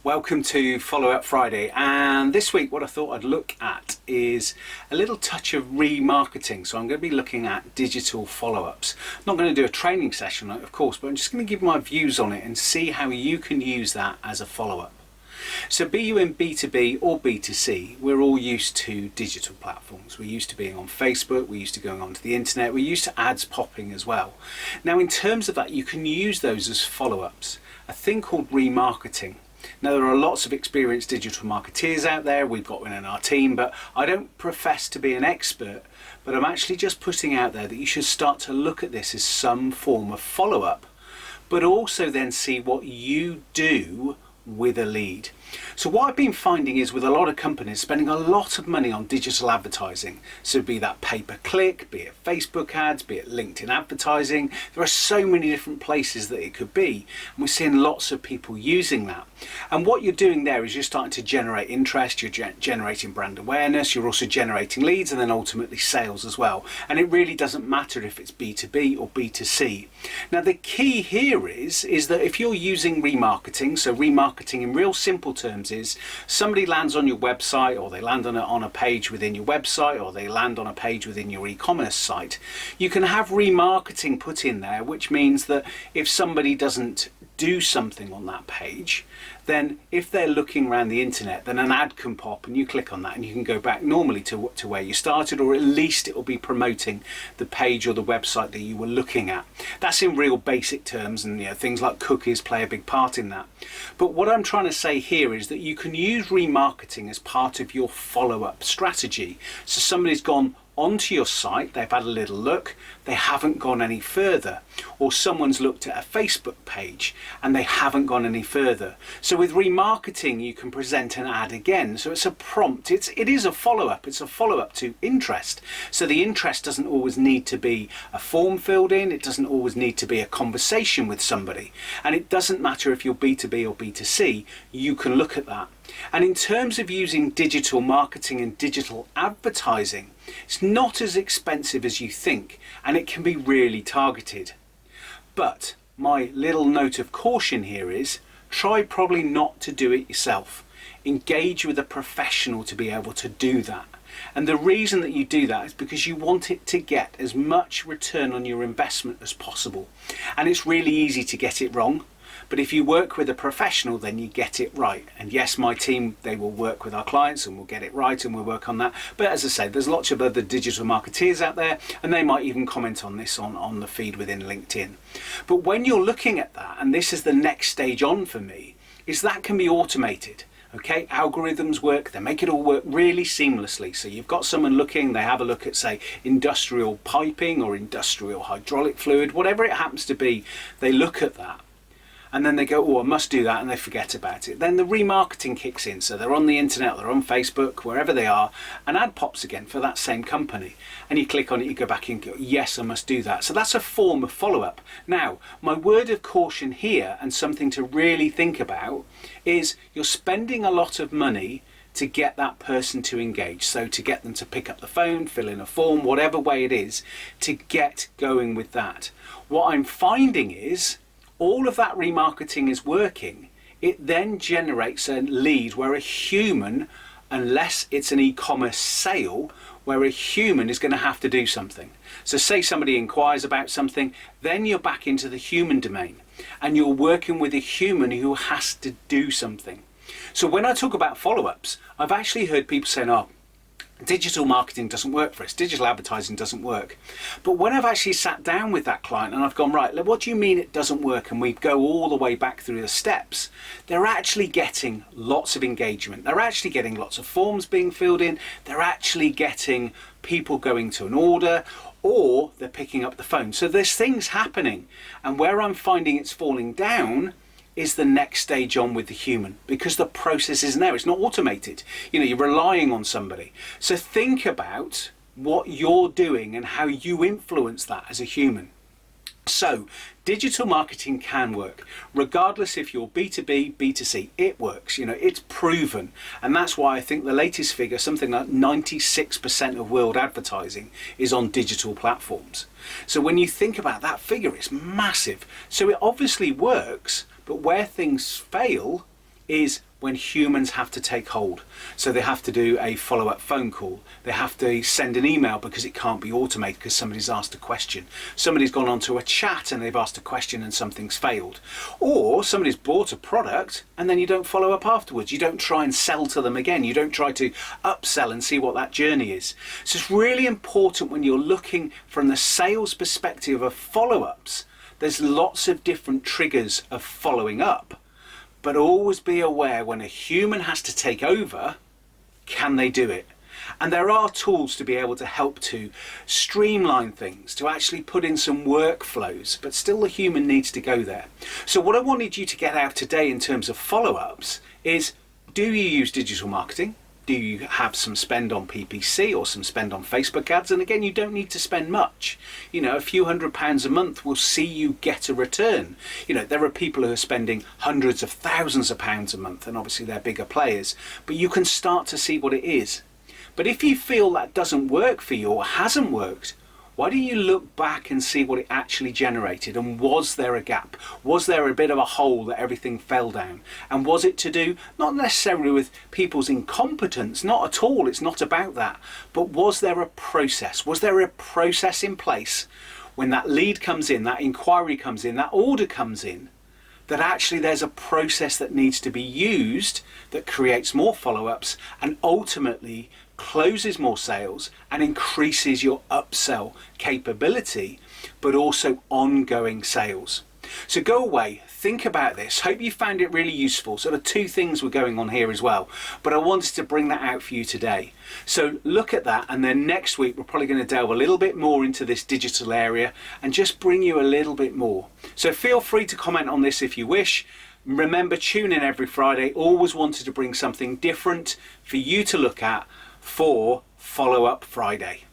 Welcome to Follow Up Friday, and this week what I thought I'd look at is a little touch of remarketing. So I'm going to be looking at digital follow-ups. I'm not going to do a training session of course, but I'm just going to give my views on it and see how you can use that as a follow-up. So be you in B2B or B2C, we're all used to digital platforms. We're used to being on Facebook, we're used to going onto the internet, we're used to ads popping as well. Now in terms of that, you can use those as follow-ups, a thing called remarketing. Now there are lots of experienced digital marketeers out there, we've got one in our team, but I don't profess to be an expert, but I'm actually just putting out there that you should start to look at this as some form of follow-up, but also then see what you do with a lead. So what I've been finding is with a lot of companies spending a lot of money on digital advertising, so be that pay-per-click, be it Facebook ads, be it LinkedIn advertising, there are so many different places that it could be, and we're seeing lots of people using that. And what you're doing there is you're starting to generate interest, you're generating brand awareness, you're also generating leads and then ultimately sales as well. And it really doesn't matter if it's B2B or B2C. Now the key here is that if you're using remarketing, so remarketing in real simple terms is somebody lands on your website, or they land on a page within your website, or they land on a page within your e-commerce site, you can have remarketing put in there, which means that if somebody doesn't do something on that page, then if they're looking around the internet, then an ad can pop and you click on that and you can go back normally to where you started, or at least it will be promoting the page or the website that you were looking at. That's in real basic terms, and things like cookies play a big part in that. But what I'm trying to say here is that you can use remarketing as part of your follow-up strategy. So somebody's gone onto your site, they've had a little look, they haven't gone any further, or someone's looked at a Facebook page and they haven't gone any further. So with remarketing you can present an ad again, so it's a prompt, it is a follow-up, it's a follow-up to interest. So the interest doesn't always need to be a form filled in, it doesn't always need to be a conversation with somebody, and it doesn't matter if you're B2B or B2C, you can look at that. And in terms of using digital marketing and digital advertising, it's not as expensive as you think, and it can be really targeted. But my little note of caution here is try probably not to do it yourself. Engage with a professional to be able to do that. And the reason that you do that is because you want it to get as much return on your investment as possible. And it's really easy to get it wrong. But if you work with a professional, then you get it right. And yes, my team, they will work with our clients and we'll get it right and we'll work on that. But as I say, there's lots of other digital marketeers out there, and they might even comment on this on the feed within LinkedIn. But when you're looking at that, and this is the next stage on for me, is that can be automated. Okay, algorithms work, they make it all work really seamlessly. So you've got someone looking, they have a look at, say, industrial piping or industrial hydraulic fluid, whatever it happens to be, they look at that. And then they go, oh, I must do that, and they forget about it. Then the remarketing kicks in. So they're on the internet, they're on Facebook, wherever they are, an ad pops again for that same company. And you click on it, you go back and go, yes, I must do that. So that's a form of follow-up. Now, my word of caution here, and something to really think about, is you're spending a lot of money to get that person to engage. So to get them to pick up the phone, fill in a form, whatever way it is, to get going with that. What I'm finding is, all of that remarketing is working, it then generates a lead where a human, unless it's an e-commerce sale, where a human is going to have to do something. So say somebody inquires about something, then you're back into the human domain and you're working with a human who has to do something. So when I talk about follow-ups, I've actually heard people saying, oh, digital marketing doesn't work for us, digital advertising doesn't work. But when I've actually sat down with that client and I've gone, right, what do you mean it doesn't work? And we go all the way back through the steps, they're actually getting lots of engagement. They're actually getting lots of forms being filled in. They're actually getting people going to an order, or they're picking up the phone. So there's things happening. And where I'm finding it's falling down is the next stage on with the human, because the process isn't there, it's not automated. You're relying on somebody. So think about what you're doing and how you influence that as a human. So digital marketing can work, regardless if you're B2B, B2C, it works, it's proven. And that's why I think the latest figure, something like 96% of world advertising is on digital platforms. So when you think about that figure, it's massive. So it obviously works, but where things fail is when humans have to take hold. So they have to do a follow-up phone call. They have to send an email because it can't be automated because somebody's asked a question. Somebody's gone onto a chat and they've asked a question and something's failed. Or somebody's bought a product and then you don't follow up afterwards. You don't try and sell to them again. You don't try to upsell and see what that journey is. So it's really important when you're looking from the sales perspective of follow-ups. There's lots of different triggers of following up. But always be aware when a human has to take over, can they do it? And there are tools to be able to help to streamline things, to actually put in some workflows, but still the human needs to go there. So what I wanted you to get out today in terms of follow-ups is, do you use digital marketing? Do you have some spend on PPC or some spend on Facebook ads? And again, you don't need to spend much. You know, a few £100s a month will see you get a return. You know, there are people who are spending hundreds of thousands of pounds a month, and obviously they're bigger players, but you can start to see what it is. But if you feel that doesn't work for you or hasn't worked, why don't you look back and see what it actually generated, and was there a gap? Was there a bit of a hole that everything fell down? And was it to do not necessarily with people's incompetence, not at all, it's not about that, but was there a process? Was there a process in place when that lead comes in, that inquiry comes in, that order comes in, that actually there's a process that needs to be used that creates more follow-ups and ultimately closes more sales and increases your upsell capability, but also ongoing sales. So go away, think about this. Hope you found it really useful. Sort of two things were going on here as well, but I wanted to bring that out for you today. So look at that, and then next week we're probably going to delve a little bit more into this digital area and just bring you a little bit more. So feel free to comment on this if you wish. Remember, tune in every Friday. Always wanted to bring something different for you to look at for Follow Up Friday.